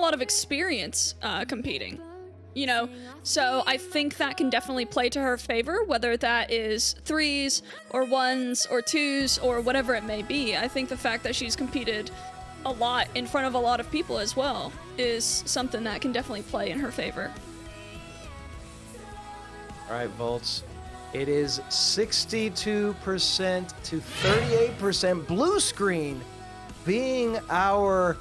lot of experience competing, you know, so I think that can definitely play to her favor, whether that is 3s or 1s or 2s or whatever it may be. I think the fact that she's competed a lot in front of a lot of people as well is something that can definitely play in her favor. All right, Volts. It is 62% to 38%. Blue Screen being our,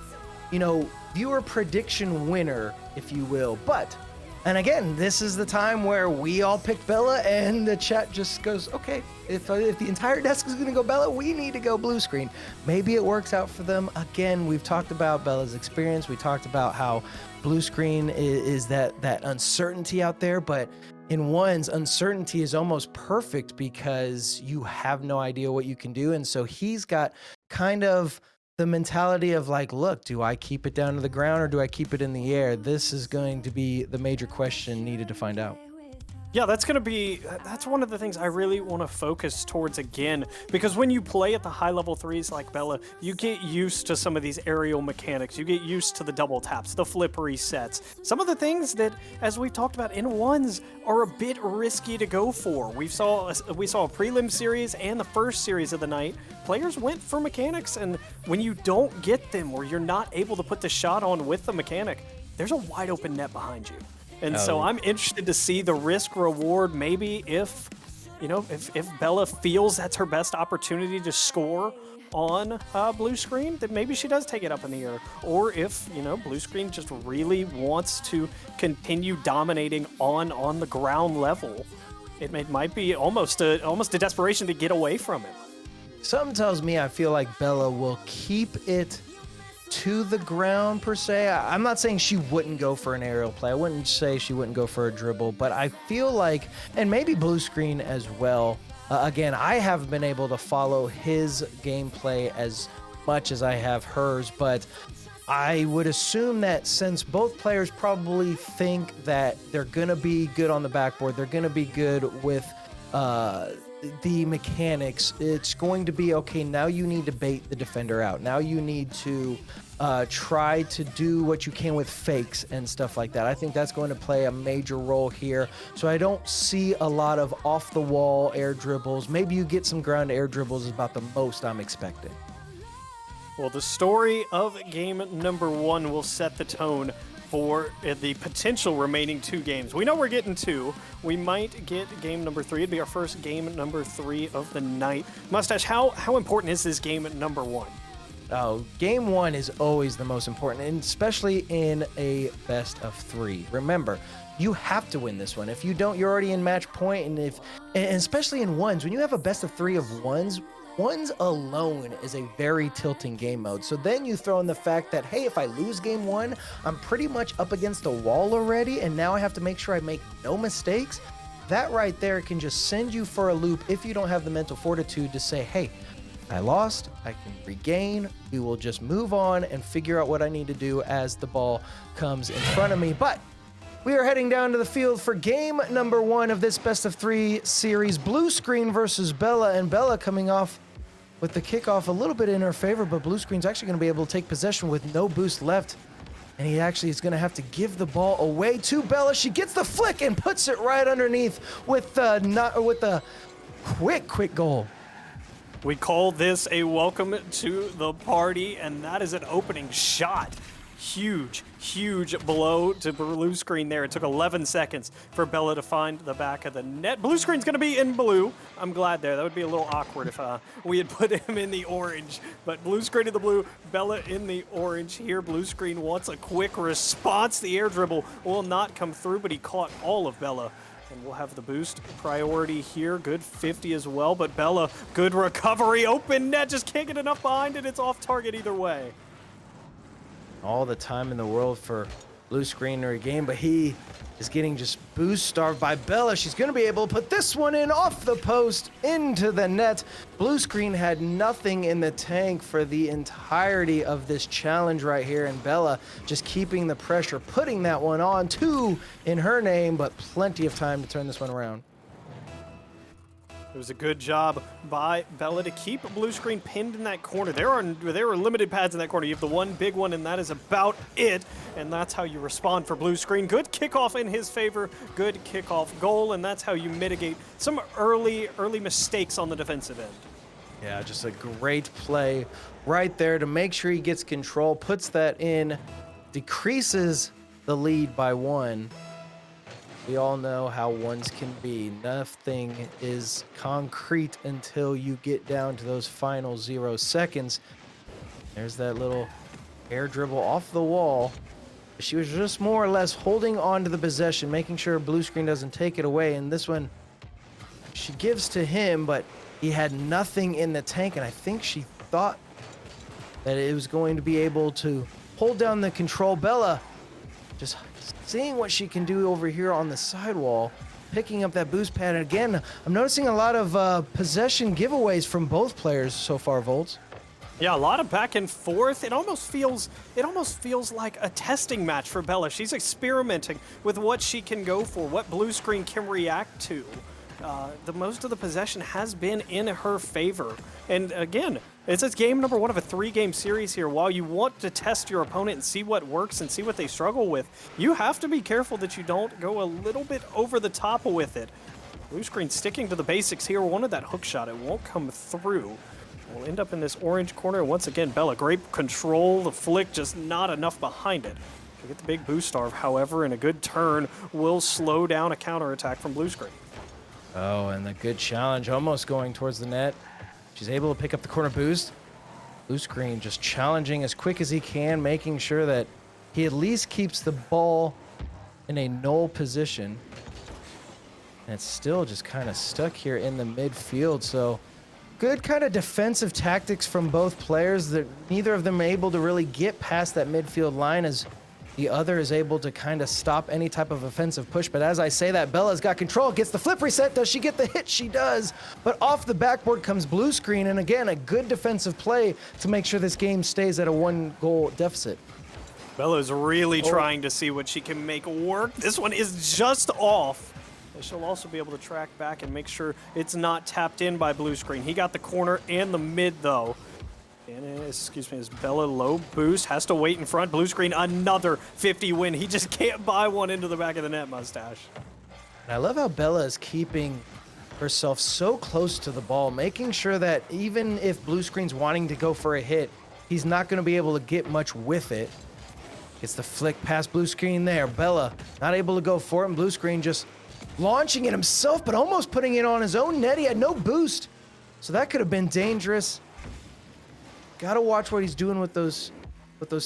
you know, viewer prediction winner, if you will. But, and again, this is the time where we all picked Bella and the chat just goes, okay, if the entire desk is going to go Bella, we need to go Blue Screen. Maybe it works out for them. Again, we've talked about Bella's experience. We talked about how Blue Screen is that uncertainty out there, but in ones, uncertainty is almost perfect because you have no idea what you can do. And so he's got kind of the mentality of like, look, do I keep it down to the ground or do I keep it in the air? This is going to be the major question needed to find out. Yeah, that's one of the things I really want to focus towards again, because when you play at the high level 3s like Bella, you get used to some of these aerial mechanics. You get used to the double taps, the flip resets. Some of the things that, as we've talked about in 1s, are a bit risky to go for. We saw a prelim series and the first series of the night. Players went for mechanics, and when you don't get them or you're not able to put the shot on with the mechanic, there's a wide open net behind you. And so I'm interested to see the risk reward, maybe if Bella feels that's her best opportunity to score on Blue Screen, that maybe she does take it up in the air. Or if, Blue Screen just really wants to continue dominating on the ground level, it might be almost a desperation to get away from it. Something tells me I feel like Bella will keep it to the ground per se. I'm not saying she wouldn't go for an aerial play. I wouldn't say she wouldn't go for a dribble, but I feel like, and maybe Blue Screen as well. Again, I haven't been able to follow his gameplay as much as I have hers, but I would assume that since both players probably think that they're going to be good on the backboard, they're going to be good with the mechanics, it's going to be, okay, now you need to bait the defender out. Now you need to try to do what you can with fakes and stuff like that. I think that's going to play a major role here. So I don't see a lot of off-the-wall air dribbles. Maybe you get some ground air dribbles is about the most I'm expecting. Well, the story of game number 1 will set the tone for the potential remaining 2 games. We know we're getting 2. We might get game number 3. It'd be our first game number 3 of the night. Mustache, how important is this game number 1? Oh, game 1 is always the most important, and especially in a best of 3. Remember, you have to win this one. If you don't, you're already in match point, and especially in ones, when you have a best of 3 of ones alone is a very tilting game mode. So then you throw in the fact that, hey, if I lose game 1, I'm pretty much up against a wall already, and now I have to make sure I make no mistakes. That right there can just send you for a loop if you don't have the mental fortitude to say, hey, I lost, I can regain, we will just move on and figure out what I need to do as the ball comes in front of me. But we are heading down to the field for game number 1 of this best of 3 series. Blue Screen versus Bella, and Bella coming off with the kickoff a little bit in her favor, but Blue Screen's actually going to be able to take possession with no boost left. And he actually is going to have to give the ball away to Bella. She gets the flick and puts it right underneath with a quick goal. We call this a welcome to the party, and that is an opening shot. Huge blow to Blue Screen there. It took 11 seconds for Bella to find the back of the net. Blue Screen's going to be in blue. I'm glad there. That would be a little awkward if we had put him in the orange. But Blue Screen in the blue, Bella in the orange here. Blue Screen wants a quick response. The air dribble will not come through, but he caught all of Bella. And we'll have the boost priority here. Good 50 as well, but Bella, good recovery. Open net, just can't get enough behind it. It's off target either way. All the time in the world for Blue Screen to regain, but he is getting just boost starved by Bella. She's going to be able to put this one in off the post into the net. Blue Screen had nothing in the tank for the entirety of this challenge right here, and Bella just keeping the pressure, putting that one on. 2 in her name, but plenty of time to turn this one around. It was a good job by Bella to keep Blue Screen pinned in that corner. There are limited pads in that corner. You have the one big one, and that is about it. And that's how you respond for Blue Screen. Good kickoff in his favor. Good kickoff goal, and that's how you mitigate some early mistakes on the defensive end. Yeah, just a great play right there to make sure he gets control, puts that in, decreases the lead by 1. We all know how ones can be. Nothing is concrete until you get down to those final 0 seconds. There's that little air dribble off the wall. She was just more or less holding on to the possession, making sure Blue Screen doesn't take it away. And this one, she gives to him, but he had nothing in the tank. And I think she thought that it was going to be able to hold down the control. Bella just seeing what she can do over here on the sidewall, picking up that boost pad. And again, I'm noticing a lot of possession giveaways from both players so far, Volts. Yeah, a lot of back and forth. It almost feels like a testing match for Bella. She's experimenting with what she can go for, what Blue Screen can react to. The most of the possession has been in her favor. And again, it's game number 1 of a 3-game series here. While you want to test your opponent and see what works and see what they struggle with, you have to be careful that you don't go a little bit over the top with it. Blue Screen sticking to the basics here. Wanted that hook shot. It won't come through. We'll end up in this orange corner. Once again, Bella, great control. The flick, just not enough behind it. She'll get the big boost starve, however, and a good turn will slow down a counterattack from Blue Screen. Oh, and the good challenge almost going towards the net. She's able to pick up the corner boost. Blue Screen just challenging as quick as he can, making sure that he at least keeps the ball in a null position. And it's still just kind of stuck here in the midfield. So good kind of defensive tactics from both players, that neither of them are able to really get past that midfield line, as the other is able to kind of stop any type of offensive push. But as I say that, Bella's got control, gets the flip reset. Does she get the hit? She does. But off the backboard comes Blue Screen. And again, a good defensive play to make sure this game stays at a 1-goal deficit. Bella's really trying to see what she can make work. This one is just off. And she'll also be able to track back and make sure it's not tapped in by Blue Screen. He got the corner and the mid, though. And as Bella low boost, has to wait in front. Blue Screen, another 50 win. He just can't buy one into the back of the net, Mustache. And I love how Bella is keeping herself so close to the ball, making sure that even if Blue Screen's wanting to go for a hit, he's not going to be able to get much with it. Gets the flick past Blue Screen there. Bella not able to go for it, and Blue Screen just launching it himself, but almost putting it on his own net. He had no boost, so that could have been dangerous. Got to watch what he's doing with those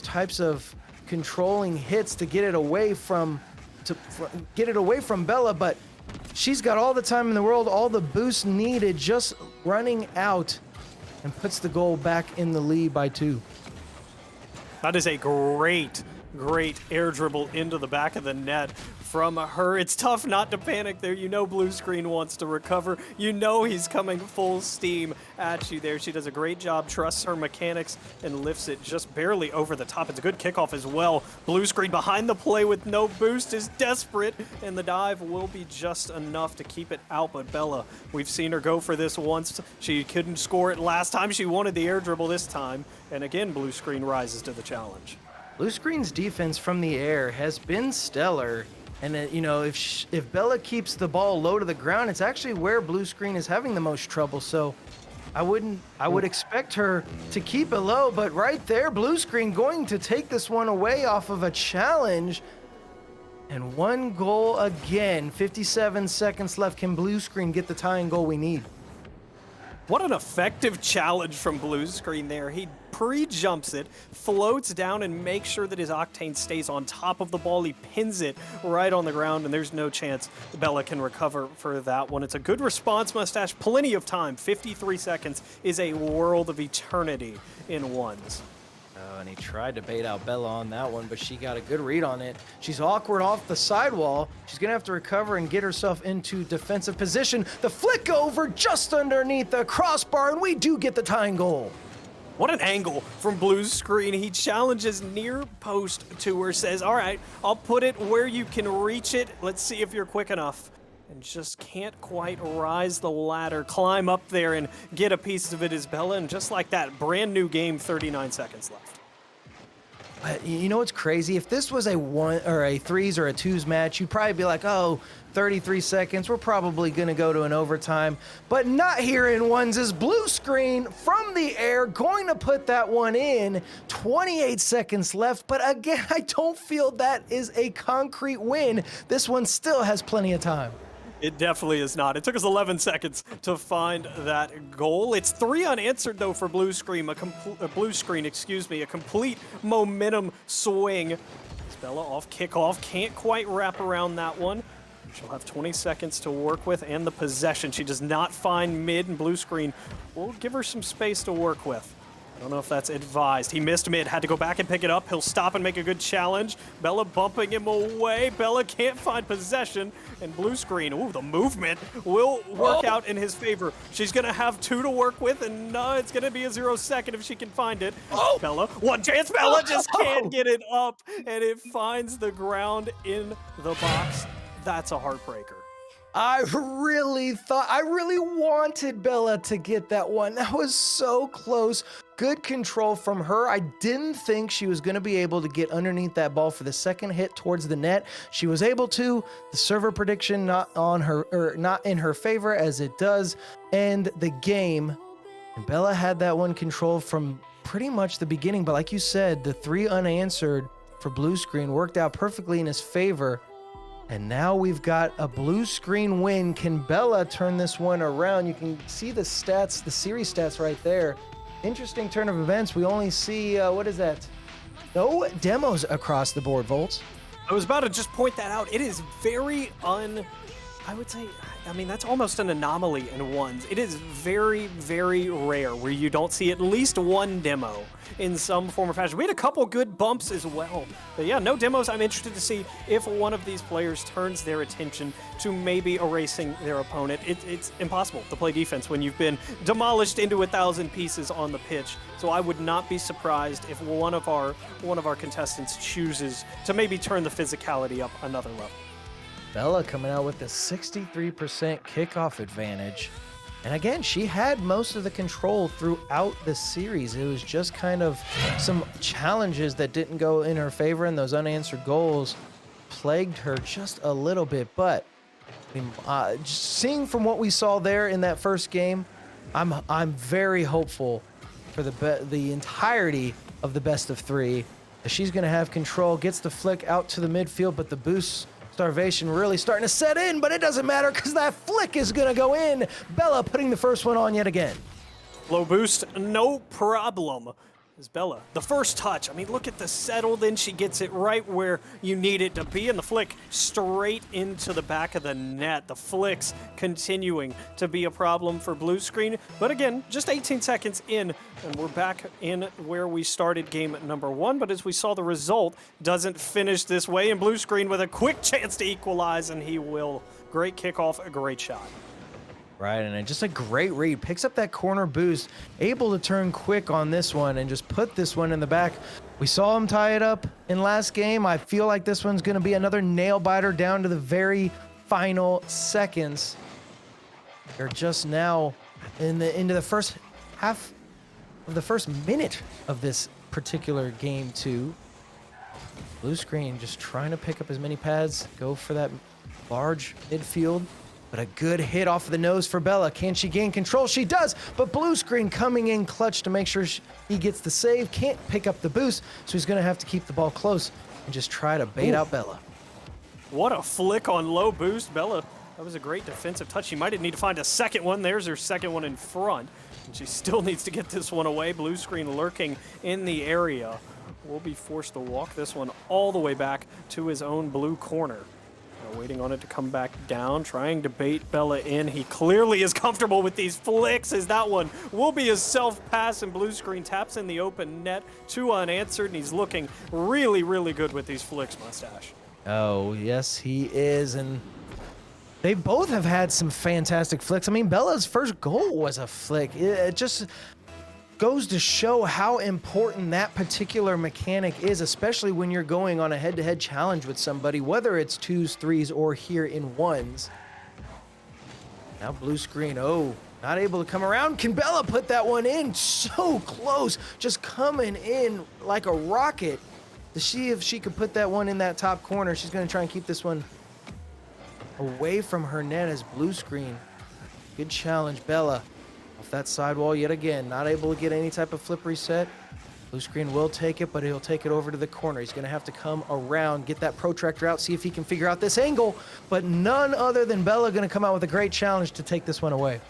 types of controlling hits to get it away from Bella, but she's got all the time in the world, all the boost needed, just running out, and puts the goal back in the lead by 2. That is a great air dribble into the back of the net from her. It's tough not to panic there. You know Blue Screen wants to recover. You know he's coming full steam at you there. She does a great job, trusts her mechanics, and lifts it just barely over the top. It's a good kickoff as well. Blue Screen behind the play with no boost is desperate, and the dive will be just enough to keep it out. But Bella, we've seen her go for this once. She couldn't score it last time. She wanted the air dribble this time. And again, Blue Screen rises to the challenge. Blue Screen's defense from the air has been stellar. And, if Bella keeps the ball low to the ground, it's actually where Blue Screen is having the most trouble. So I would expect her to keep it low. But right there, Blue Screen going to take this one away off of a challenge. And 1 goal again. 57 seconds left. Can Blue Screen get the tying goal we need? What an effective challenge from Blue Screen there. He pre-jumps it, floats down, and makes sure that his Octane stays on top of the ball. He pins it right on the ground, and there's no chance Bella can recover for that one. It's a good response, Mustache. Plenty of time. 53 seconds is a world of eternity in ones. And he tried to bait out Bella on that one, but she got a good read on it. She's awkward off the sidewall. She's going to have to recover and get herself into defensive position. The flick over just underneath the crossbar, and we do get the tying goal. What an angle from Blue Screen. He challenges near post to her, says, all right, I'll put it where you can reach it. Let's see if you're quick enough. and just can't quite rise the ladder, climb up there and get a piece of it is Bella, and just like that, brand new game, 39 seconds left. But you know what's crazy? If this was a one or a threes or a twos match, you'd probably be like, oh, 33 seconds, we're probably gonna go to an overtime. But not here in ones. Is blue screen from the air going to put that one in. 28 seconds left, but again, I don't feel that is a concrete win. This one still has plenty of time. It definitely is not. It took us 11 seconds to find that goal. It's 3 unanswered though for blue screen. A complete momentum swing. Bella off kickoff, can't quite wrap around that one. She'll have 20 seconds to work with and the possession. She does not find mid, and blue screen will give her some space to work with. I don't know if that's advised. He missed mid, had to go back and pick it up. He'll stop and make a good challenge. Bella bumping him away. Bella can't find possession, and blue screen, ooh, the movement will work out in his favor. She's gonna have 2 to work with, and it's gonna be a 0 second if she can find it. Bella, one chance, Bella just can't get it up, and it finds the ground in the box. That's a heartbreaker. I really wanted Bella to get that one. That was so close. Good control from her. I didn't think she was going to be able to get underneath that ball for the second hit towards the net. She was able to. The server prediction not on her, or not in her favor, as it does end the game. And Bella had that one controlled from pretty much the beginning. But like you said, the 3 unanswered for blue screen worked out perfectly in his favor. And now we've got a blue screen win. Can Bella turn this one around? You can see the stats, the series stats right there. Interesting turn of events. We only see, what is that? No demos across the board, Volts. I was about to just point that out. It is very I would say, I mean, that's almost an anomaly in ones. It is very, very rare where you don't see at least one demo in some form or fashion. We had a couple good bumps as well. But yeah, no demos. I'm interested to see if one of these players turns their attention to maybe erasing their opponent. It's impossible to play defense when you've been demolished into 1,000 pieces on the pitch. So I would not be surprised if one of our contestants chooses to maybe turn the physicality up another level. Bella coming out with a 63% kickoff advantage. And again, she had most of the control throughout the series. It was just kind of some challenges that didn't go in her favor, and those unanswered goals plagued her just a little bit. But seeing from what we saw there in that first game, I'm very hopeful for the entirety of the best of 3. She's going to have control, gets the flick out to the midfield, but the boost starvation really starting to set in, but it doesn't matter because that flick is going to go in. Bella putting the first one on yet again. Low boost, no problem. Is Bella. The first touch, I mean, look at the settle, then she gets it right where you need it to be, and the flick straight into the back of the net. The flicks continuing to be a problem for blue screen, but again, just 18 seconds in, and we're back in where we started game number 1, but as we saw, the result doesn't finish this way, and blue screen with a quick chance to equalize, and he will. Great kickoff, a great shot. Right, and just a great read. Picks up that corner boost, able to turn quick on this one and just put this one in the back. We saw him tie it up in last game. I feel like this one's going to be another nail-biter down to the very final seconds. They're just now into the first half of the first minute of this particular game 2. Blue screen just trying to pick up as many pads, go for that large midfield. But a good hit off of the nose for Bella. Can she gain control? She does, but blue screen coming in clutch to make sure he gets the save. Can't pick up the boost, so he's going to have to keep the ball close and just try to bait out Bella. What a flick on low boost. Bella, that was a great defensive touch. She might need to find a second one. There's her second one in front. And she still needs to get this one away. Blue screen lurking in the area. Will be forced to walk this one all the way back to his own blue corner. Waiting on it to come back down, trying to bait Bella in. He clearly is comfortable with these flicks, as that one will be his self-pass, and blue screen taps in the open net. 2 unanswered, and he's looking really, really good with these flicks, Mustache. Oh, yes, he is, and they both have had some fantastic flicks. I mean, Bella's first goal was a flick. It just goes to show how important that particular mechanic is, especially when you're going on a head-to-head challenge with somebody, whether it's 2s, 3s, or here in 1s. Now blue screen, oh, not able to come around. Can Bella put that one in? So close, just coming in like a rocket. To see if she could put that one in that top corner. She's gonna try and keep this one away from her net as blue screen. Good challenge, Bella. Off that sidewall yet again, not able to get any type of flip reset. Blue screen will take it, but he'll take it over to the corner. He's gonna have to come around, get that protractor out, see if he can figure out this angle, but none other than Bella gonna come out with a great challenge to take this one away.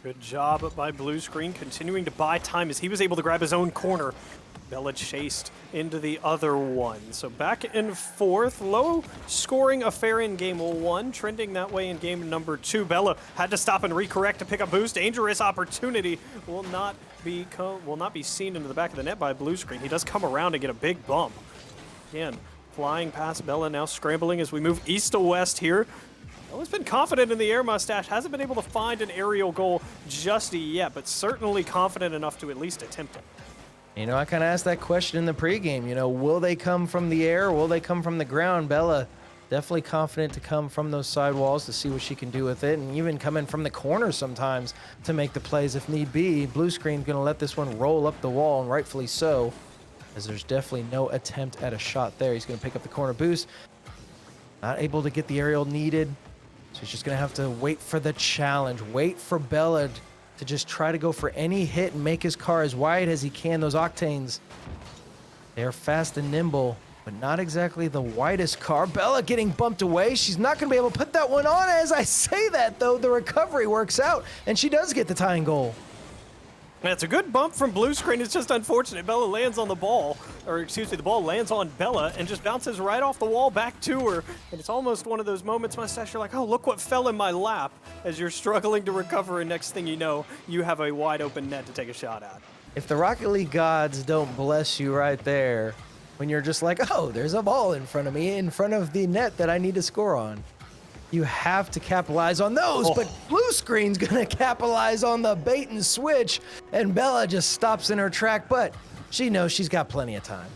Good job by blue screen, continuing to buy time as he was able to grab his own corner. Bella chased into the other one. So back and forth, low scoring affair in game 1, trending that way in game number 2. Bella had to stop and recorrect to pick up boost. Dangerous opportunity will not be seen into the back of the net by blue screen. He does come around and get a big bump. Again, flying past Bella, now scrambling as we move east to west here. Bella's been confident in the air, Mustache. Hasn't been able to find an aerial goal just yet, but certainly confident enough to at least attempt it. You know, I kind of asked that question in the pregame. You know, will they come from the air or will they come from the ground? Bella definitely confident to come from those sidewalls to see what she can do with it, and even come in from the corner sometimes to make the plays if need be. Blue screen going to let this one roll up the wall, and rightfully so, as there's definitely no attempt at a shot there. He's going to pick up the corner boost. Not able to get the aerial needed, so he's just going to have to wait for the challenge. Wait for Bella to just try to go for any hit and make his car as wide as he can. Those Octanes, they're fast and nimble, but not exactly the widest car. Bella getting bumped away. She's not going to be able to put that one on. As I say that, though, the recovery works out, and she does get the tying goal. That's a good bump from blue screen. It's just unfortunate. Bella lands on the ball, or excuse me, the ball lands on Bella and just bounces right off the wall back to her. And it's almost one of those moments, Mustache, you're like, oh, look what fell in my lap, as you're struggling to recover, and next thing you know, you have a wide open net to take a shot at. If the Rocket League gods don't bless you right there, when you're just like, oh, there's a ball in front of me, in front of the net that I need to score on, you have to capitalize on those, but blue screen's gonna capitalize on the bait and switch, and Bella just stops in her track, but she knows she's got plenty of time.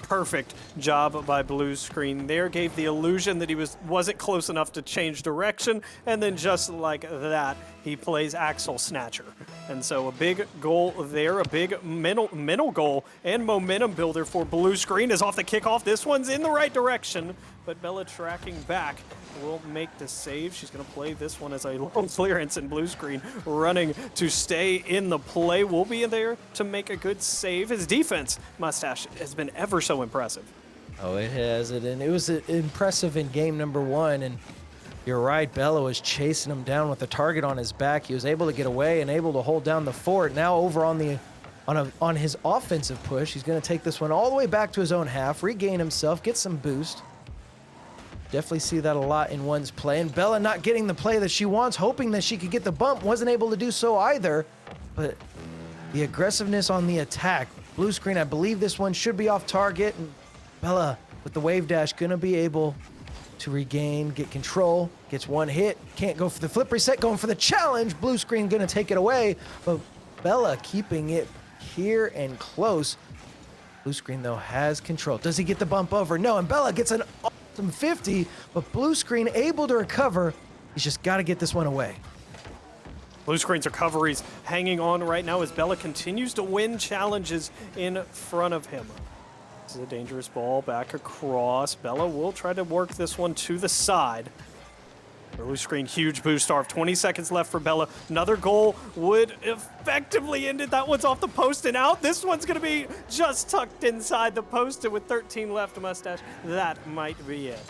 Perfect job by blue screen there. Gave the illusion that he wasn't close enough to change direction, and then just like that, he plays Axel Snatcher. And so a big goal there, a big mental goal and momentum builder for blue screen is off the kickoff. This one's in the right direction, but Bella tracking back will make the save. She's going to play this one as a long clearance, and blue screen running to stay in the play. Will be in there to make a good save. His defense, Mustache, has been ever so impressive. Oh, it has it, and it was impressive in game number 1, and you're right, Bella was chasing him down with the target on his back. He was able to get away and able to hold down the fort. Now over on his offensive push, he's going to take this one all the way back to his own half, regain himself, get some boost. Definitely see that a lot in one's play. And Bella not getting the play that she wants, hoping that she could get the bump. Wasn't able to do so either. But the aggressiveness on the attack. Blue screen, I believe this one should be off target. And Bella, with the wave dash, going to be able to regain, get control. Gets one hit. Can't go for the flip reset. Going for the challenge. Blue screen going to take it away. But Bella keeping it here and close. Blue screen, though, has control. Does he get the bump over? No, and Bella gets an awesome 50, but blue screen able to recover. He's just got to get this one away. Blue screen's recovery's hanging on right now as Bella continues to win challenges in front of him. This is a dangerous ball back across. Bella will try to work this one to the side. Blue screen, huge boost off. 20 seconds left for Bella. Another goal would effectively end it. That one's off the post and out. This one's going to be just tucked inside the post, and with 13 left, Mustache, that might be it.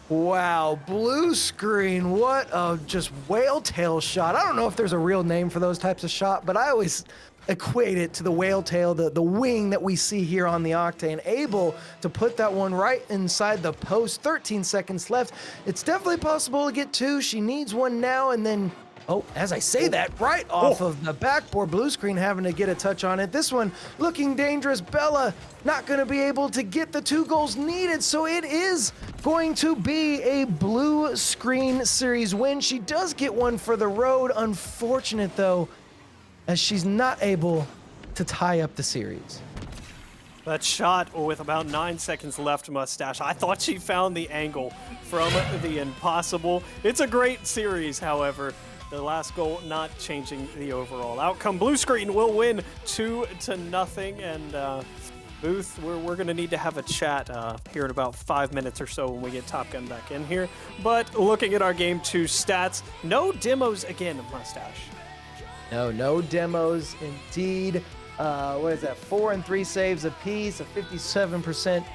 Wow, blue screen, what a just whale tail shot. I don't know if there's a real name for those types of shot, but I always equate it to the whale tail, the wing that we see here on the Octane. Able to put that one right inside the post. 13 seconds left. It's definitely possible to get two. She needs one now, and then, oh, as I say that, right off of the backboard. Blue screen having to get a touch on it. This one looking dangerous. Bella not going to be able to get the 2 goals needed, so it is going to be a blue screen series win. She does get one for the road. Unfortunate, though, as she's not able to tie up the series. That shot with about 9 seconds left, Mustache. I thought she found the angle from the impossible. It's a great series, however. The last goal not changing the overall outcome. Blue Screen will win 2-0, and Booth, we're going to need to have a chat here in about 5 minutes or so when we get Top Gun back in here. But looking at our Game 2 stats, no demos again, Mustache. No demos indeed. What is that? 4 and 3 saves apiece, a 57%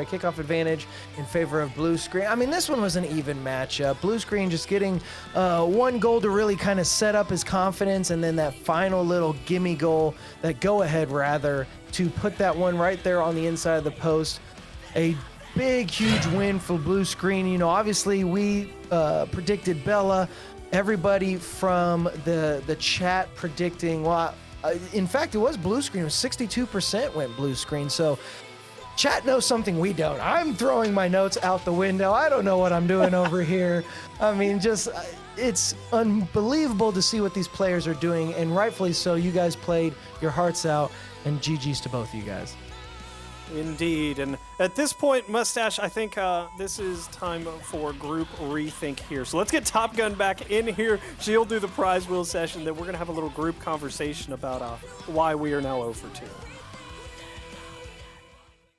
kickoff advantage in favor of Blue Screen. I mean, this one was an even matchup. Blue Screen just getting one goal to really kind of set up his confidence, and then that final little gimme goal, that go-ahead rather, to put that one right there on the inside of the post. A big, huge win for Blue Screen. You know, obviously we predicted Bella. Everybody from the chat predicting, well, in fact, it was Blue Screen. It was 62% went Blue Screen. So chat knows something we don't. I'm throwing my notes out the window. I don't know what I'm doing over here. I mean, just it's unbelievable to see what these players are doing, and rightfully so. You guys played your hearts out, and GG's to both of you guys. Indeed, and at this point, Mustache, I think this is time for group rethink here. So let's get Top Gun back in here. She'll do the prize wheel session, then we're going to have a little group conversation about why we are now 0 for 2.